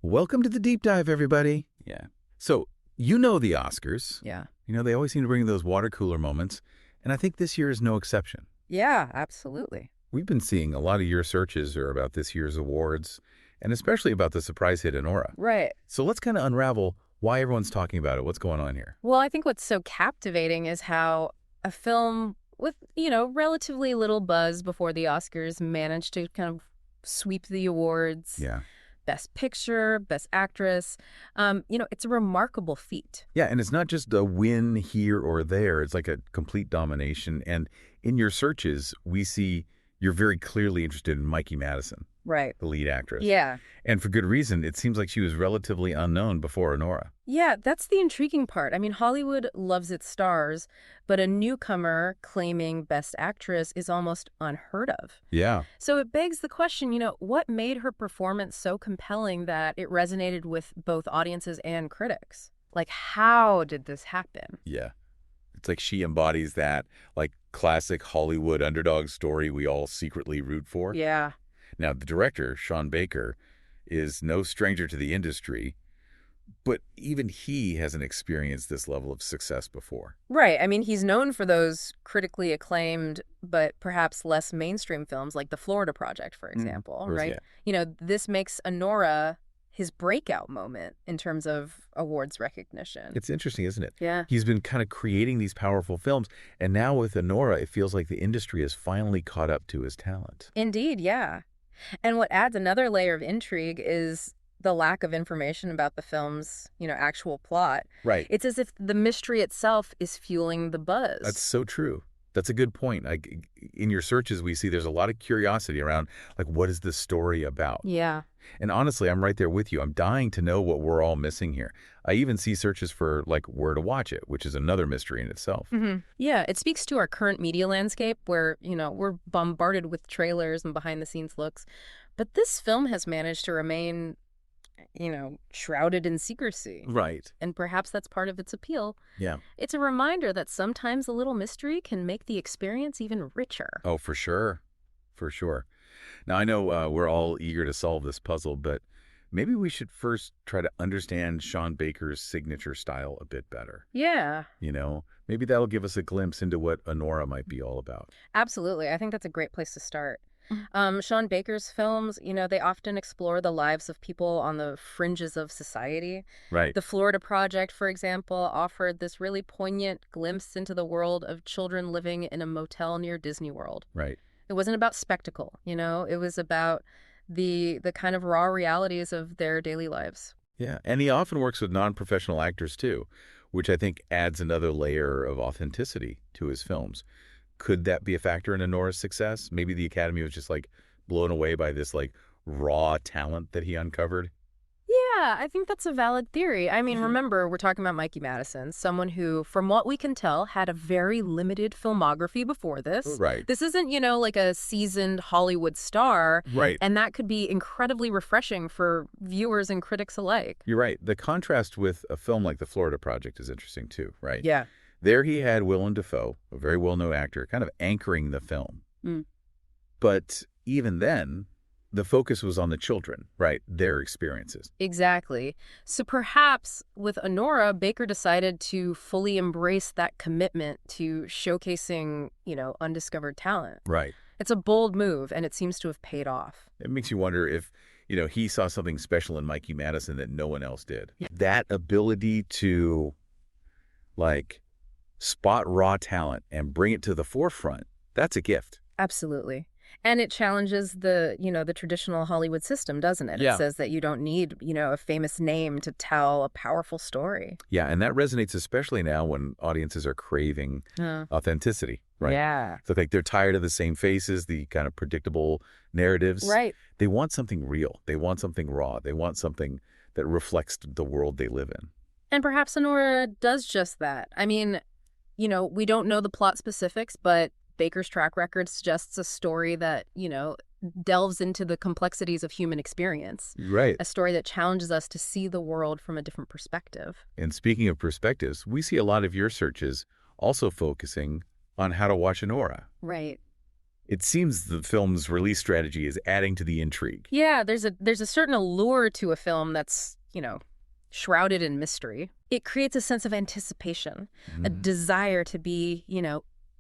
Welcome to the deep dive, everybody. Yeah. So, the Oscars. Yeah. They always seem to bring those water cooler moments, and I think this year is no exception. Yeah, absolutely. We've been seeing a lot of your searches are about this year's awards, and especially about the surprise hit Anora. Right. So let's kind of unravel why everyone's talking about it. What's going on here? Well, I think what's so captivating is how a film with, relatively little buzz before the Oscars managed to kind of sweep the awards. Yeah. Best Picture, Best Actress. It's a remarkable feat. Yeah, and it's not just a win here or there. It's like a complete domination. And in your searches, we see you're very clearly interested in Mikey Madison, Right. the lead actress. Yeah. And for good reason. It seems like she was relatively unknown before Anora. Yeah, that's the intriguing part. I mean, Hollywood loves its stars, but a newcomer claiming Best Actress is almost unheard of. Yeah. So it begs the question, what made her performance so compelling that it resonated with both audiences and critics? Like, how did this happen? Yeah. It's like she embodies that, like, classic Hollywood underdog story we all secretly root for. Yeah. Now, the director, Sean Baker, is no stranger to the industry, but even he hasn't experienced this level of success before. Right. I mean, he's known for those critically acclaimed, but perhaps less mainstream films like The Florida Project, for example, right? Yeah. This makes Anora his breakout moment in terms of awards recognition. It's interesting, isn't it? Yeah. He's been kind of creating these powerful films, and now with Anora, it feels like the industry has finally caught up to his talent. Indeed, yeah. And what adds another layer of intrigue is the lack of information about the film's, actual plot. Right. It's as if the mystery itself is fueling the buzz. That's so true. That's a good point. In your searches, we see there's a lot of curiosity around, like, what is this story about? Yeah. And honestly, I'm right there with you. I'm dying to know what we're all missing here. I even see searches for, like, where to watch it, which is another mystery in itself. Mm-hmm. Yeah, it speaks to our current media landscape where, we're bombarded with trailers and behind-the-scenes looks. But this film has managed to remain, shrouded in secrecy. Right. And perhaps that's part of its appeal. Yeah. It's a reminder that sometimes a little mystery can make the experience even richer. Oh, for sure. For sure. Now, I know we're all eager to solve this puzzle, but maybe we should first try to understand Sean Baker's signature style a bit better. Yeah. Maybe that'll give us a glimpse into what Anora might be all about. Absolutely. I think that's a great place to start. Sean Baker's films, they often explore the lives of people on the fringes of society. Right. The Florida Project, for example, offered this really poignant glimpse into the world of children living in a motel near Disney World. Right. It wasn't about spectacle, it was about the kind of raw realities of their daily lives. Yeah, and he often works with non-professional actors too, which I think adds another layer of authenticity to his films. Could that be a factor in Anora's success? Maybe the Academy was just, like, blown away by this, like, raw talent that he uncovered? Yeah, I think that's a valid theory. I mean, remember, we're talking about Mikey Madison, someone who, from what we can tell, had a very limited filmography before this. Right. This isn't, like a seasoned Hollywood star. Right. And that could be incredibly refreshing for viewers and critics alike. You're right. The contrast with a film like The Florida Project is interesting too, right? Yeah. There he had Willem Dafoe, a very well-known actor, kind of anchoring the film. But even then, the focus was on the children, right? Their experiences. Exactly. So perhaps with Anora, Baker decided to fully embrace that commitment to showcasing, undiscovered talent. Right. It's a bold move, and it seems to have paid off. It makes you wonder if, he saw something special in Mikey Madison that no one else did. Yeah. That ability to, like, spot raw talent and bring it to the forefront, that's a gift. Absolutely. And it challenges the traditional Hollywood system, doesn't it? Yeah. It says that you don't need, a famous name to tell a powerful story. Yeah, and that resonates especially now when audiences are craving authenticity, right? Yeah. So, like, they're tired of the same faces, the kind of predictable narratives. Right. They want something real. They want something raw. They want something that reflects the world they live in. And perhaps Anora does just that. I mean, we don't know the plot specifics, but Baker's track record suggests a story that, delves into the complexities of human experience. Right. A story that challenges us to see the world from a different perspective. And speaking of perspectives, we see a lot of your searches also focusing on how to watch Anora. Right. It seems the film's release strategy is adding to the intrigue. Yeah, there's a certain allure to a film that's, shrouded in mystery. It creates a sense of anticipation, a Mm. desire to be,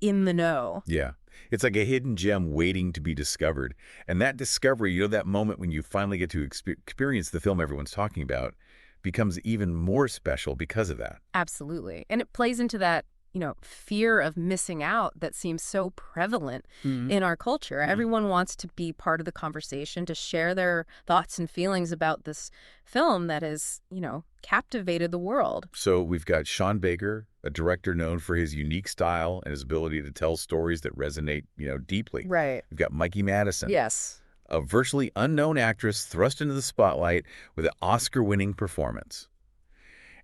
in the know. Yeah. It's like a hidden gem waiting to be discovered. And that discovery, that moment when you finally get to experience the film everyone's talking about, becomes even more special because of that. Absolutely. And it plays into that, fear of missing out that seems so prevalent Mhm. in our culture. Mhm. Everyone wants to be part of the conversation, to share their thoughts and feelings about this film that has, captivated the world. So we've got Sean Baker, a director known for his unique style and his ability to tell stories that resonate, deeply. Right. We've got Mikey Madison, Yes. a virtually unknown actress thrust into the spotlight with an Oscar-winning performance.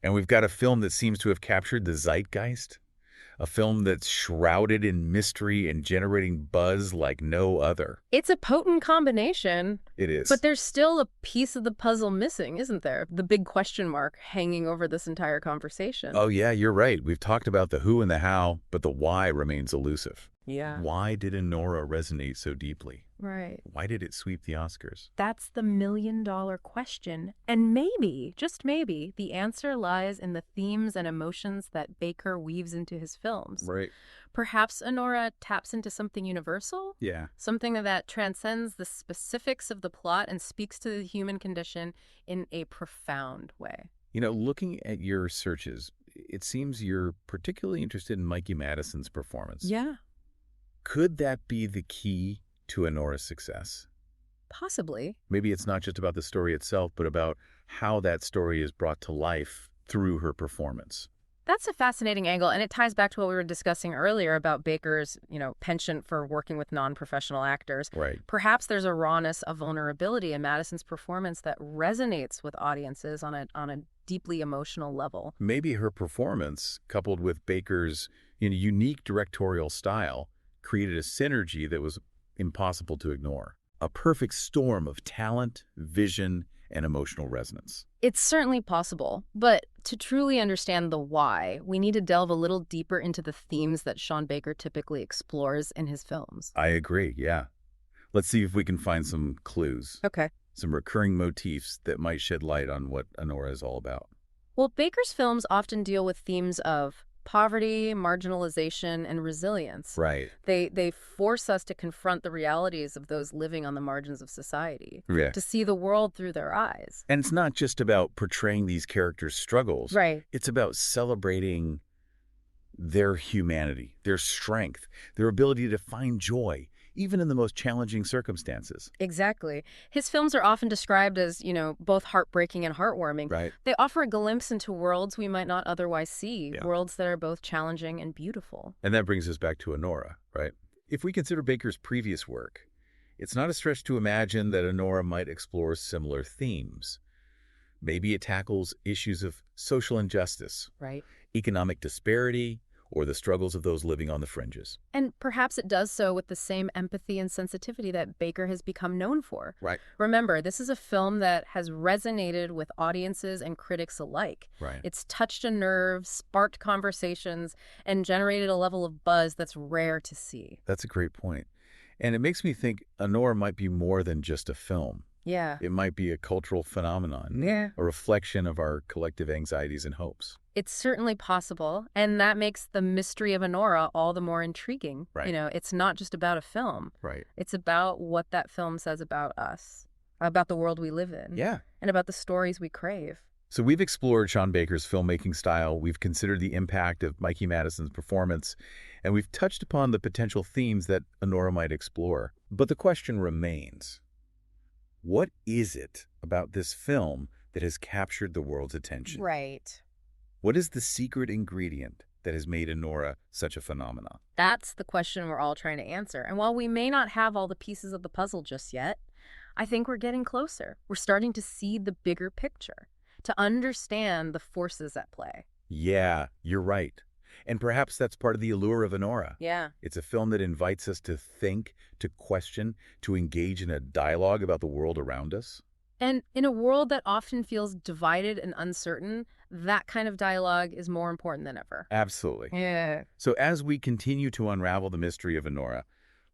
And we've got a film that seems to have captured the zeitgeist, a film that's shrouded in mystery and generating buzz like no other. It's a potent combination, It is. but there's still a piece of the puzzle missing, isn't there? The big question mark hanging over this entire conversation. Oh, yeah, you're right. We've talked about the who and the how, but the why remains elusive. Yeah. Why did Anora resonate so deeply? Right. Why did it sweep the Oscars? That's the million-dollar question. And maybe, just maybe, the answer lies in the themes and emotions that Baker weaves into his films. Right. Perhaps Anora taps into something universal? Yeah. Something that transcends the specifics of the plot and speaks to the human condition in a profound way. Looking at your searches, it seems you're particularly interested in Mikey Madison's performance. Yeah. Could that be the key to Anora's success? Possibly. Maybe it's not just about the story itself, but about how that story is brought to life through her performance. That's a fascinating angle, and it ties back to what we were discussing earlier about Baker's, penchant for working with non-professional actors. Right. Perhaps there's a rawness of vulnerability in Madison's performance that resonates with audiences on a deeply emotional level. Maybe her performance, coupled with Baker's unique directorial style, created a synergy that was impossible to ignore. A perfect storm of talent, vision, and emotional resonance. It's certainly possible, but to truly understand the why, we need to delve a little deeper into the themes that Sean Baker typically explores in his films. I agree, yeah. Let's see if we can find some clues, Okay. some recurring motifs that might shed light on what Anora is all about. Well, Baker's films often deal with themes of poverty, marginalization, and resilience. Right. They force us to confront the realities of those living on the margins of society, Yeah. to see the world through their eyes. And it's not just about portraying these characters' struggles. Right. It's about celebrating their humanity, their strength, their ability to find joy, even in the most challenging circumstances. Exactly. His films are often described as, both heartbreaking and heartwarming. Right. They offer a glimpse into worlds we might not otherwise see, Yeah. worlds that are both challenging and beautiful. And that brings us back to Anora, right? If we consider Baker's previous work, it's not a stretch to imagine that Anora might explore similar themes. Maybe it tackles issues of social injustice, Right. economic disparity, or the struggles of those living on the fringes. And perhaps it does so with the same empathy and sensitivity that Baker has become known for. Right. Remember, this is a film that has resonated with audiences and critics alike. Right. It's touched a nerve, sparked conversations, and generated a level of buzz that's rare to see. That's a great point. And it makes me think Anora might be more than just a film. Yeah. It might be a cultural phenomenon, a reflection of our collective anxieties and hopes. It's certainly possible, and that makes the mystery of Anora all the more intriguing. Right. It's not just about a film. Right. It's about what that film says about us, about the world we live in, Yeah. and about the stories we crave. So we've explored Sean Baker's filmmaking style, we've considered the impact of Mikey Madison's performance, and we've touched upon the potential themes that Anora might explore. But the question remains, what is it about this film that has captured the world's attention? Right. What is the secret ingredient that has made Anora such a phenomenon? That's the question we're all trying to answer. And while we may not have all the pieces of the puzzle just yet, I think we're getting closer. We're starting to see the bigger picture, to understand the forces at play. Yeah, you're right. And perhaps that's part of the allure of Anora. Yeah. It's a film that invites us to think, to question, to engage in a dialogue about the world around us. And in a world that often feels divided and uncertain, that kind of dialogue is more important than ever. Absolutely. Yeah. So as we continue to unravel the mystery of Anora,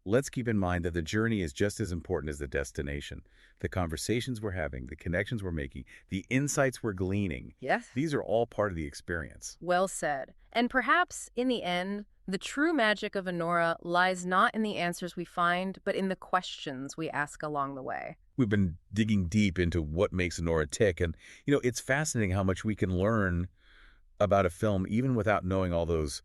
let's keep in mind that the journey is just as important as the destination. The conversations we're having, the connections we're making, the insights we're gleaning, Yes. these are all part of the experience. Well said. And perhaps, in the end, the true magic of Honora lies not in the answers we find, but in the questions we ask along the way. We've been digging deep into what makes Nora tick, and, it's fascinating how much we can learn about a film even without knowing all those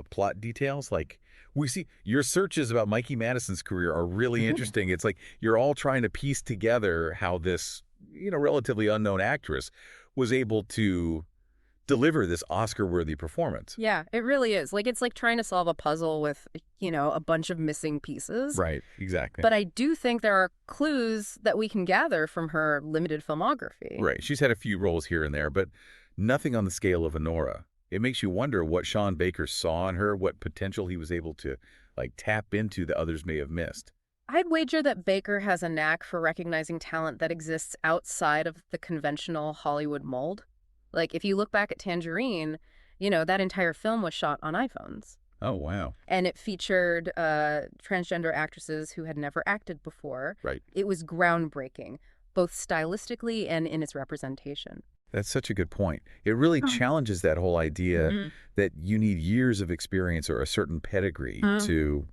plot details. Like, we see your searches about Mikey Madison's career are really interesting. It's like you're all trying to piece together how this, relatively unknown actress was able to deliver this Oscar-worthy performance. Yeah, it really is. Like, it's like trying to solve a puzzle with, a bunch of missing pieces. Right, exactly. But I do think there are clues that we can gather from her limited filmography. Right, she's had a few roles here and there, but nothing on the scale of Honora. It makes you wonder what Sean Baker saw in her, what potential he was able to, tap into that others may have missed. I'd wager that Baker has a knack for recognizing talent that exists outside of the conventional Hollywood mold. Like, if you look back at Tangerine, that entire film was shot on iPhones. Oh, wow. And it featured transgender actresses who had never acted before. Right. It was groundbreaking, both stylistically and in its representation. That's such a good point. It really challenges that whole idea that you need years of experience or a certain pedigree to,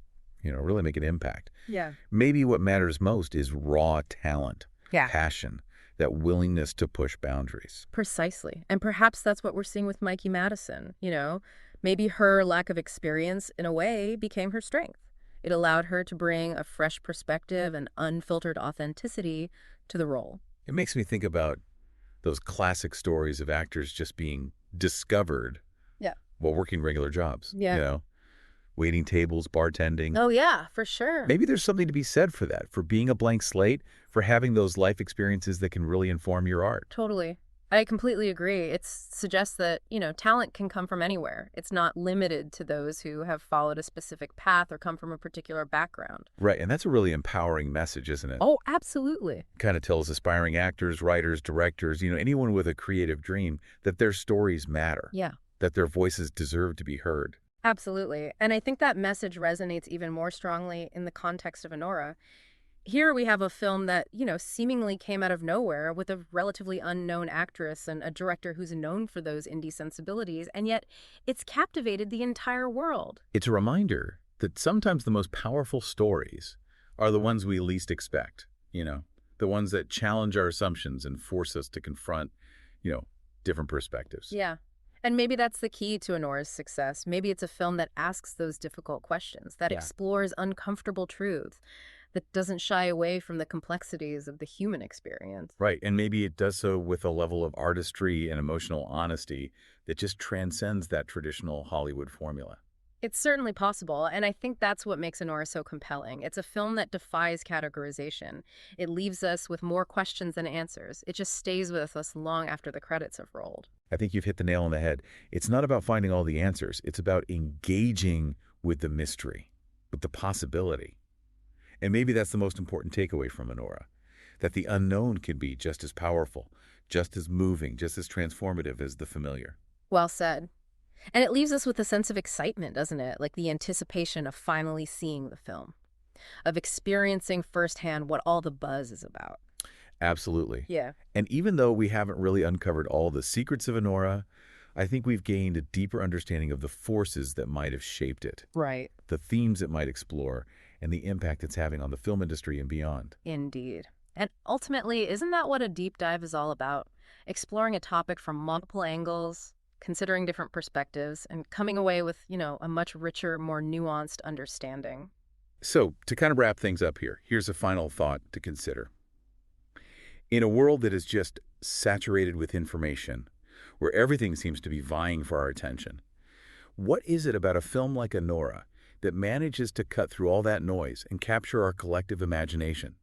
really make an impact. Yeah. Maybe what matters most is raw talent, Yeah. passion, that willingness to push boundaries. Precisely. And perhaps that's what we're seeing with Mikey Madison. Maybe her lack of experience, in a way, became her strength. It allowed her to bring a fresh perspective and unfiltered authenticity to the role. It makes me think about those classic stories of actors just being discovered while working regular jobs. Yeah. Waiting tables, bartending. Oh, yeah, for sure. Maybe there's something to be said for that, for being a blank slate, for having those life experiences that can really inform your art. Totally. I completely agree. It suggests that, talent can come from anywhere. It's not limited to those who have followed a specific path or come from a particular background. Right, and that's a really empowering message, isn't it? Oh, absolutely. Kind of tells aspiring actors, writers, directors, anyone with a creative dream that their stories matter. Yeah. That their voices deserve to be heard. Absolutely. And I think that message resonates even more strongly in the context of Honora. Here we have a film that, seemingly came out of nowhere with a relatively unknown actress and a director who's known for those indie sensibilities, and yet it's captivated the entire world. It's a reminder that sometimes the most powerful stories are the ones we least expect, the ones that challenge our assumptions and force us to confront, different perspectives. Yeah. And maybe that's the key to Honora's success. Maybe it's a film that asks those difficult questions, that explores uncomfortable truths, that doesn't shy away from the complexities of the human experience. Right, and maybe it does so with a level of artistry and emotional honesty that just transcends that traditional Hollywood formula. It's certainly possible, and I think that's what makes Honora so compelling. It's a film that defies categorization. It leaves us with more questions than answers. It just stays with us long after the credits have rolled. I think you've hit the nail on the head. It's not about finding all the answers. It's about engaging with the mystery, with the possibility. And maybe that's the most important takeaway from Honora, that the unknown can be just as powerful, just as moving, just as transformative as the familiar. Well said. And it leaves us with a sense of excitement, doesn't it? Like the anticipation of finally seeing the film, of experiencing firsthand what all the buzz is about. Absolutely. Yeah. And even though we haven't really uncovered all the secrets of Honora, I think we've gained a deeper understanding of the forces that might have shaped it, Right. the themes it might explore, and the impact it's having on the film industry and beyond. Indeed. And ultimately, isn't that what a deep dive is all about? Exploring a topic from multiple angles, considering different perspectives, and coming away with, a much richer, more nuanced understanding. So, to kind of wrap things up here, here's a final thought to consider. In a world that is just saturated with information, where everything seems to be vying for our attention, what is it about a film like Honora that manages to cut through all that noise and capture our collective imagination?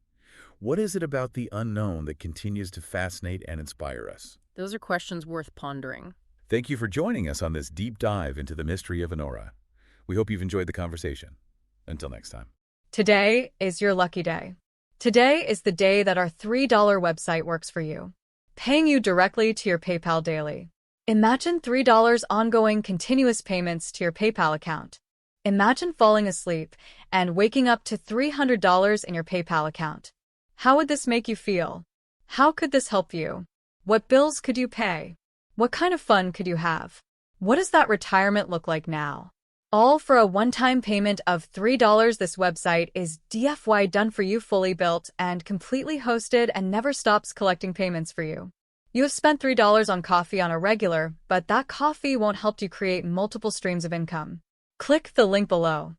What is it about the unknown that continues to fascinate and inspire us? Those are questions worth pondering. Thank you for joining us on this deep dive into the mystery of Honora. We hope you've enjoyed the conversation. Until next time. Today is your lucky day. Today is the day that our $3 website works for you, paying you directly to your PayPal daily. Imagine $3 ongoing continuous payments to your PayPal account. Imagine falling asleep and waking up to $300 in your PayPal account. How would this make you feel? How could this help you? What bills could you pay? What kind of fun could you have? What does that retirement look like now? All for a one-time payment of $3. This website is DFY done for you, fully built and completely hosted, and never stops collecting payments for you. You have spent $3 on coffee on a regular, but that coffee won't help you create multiple streams of income. Click the link below.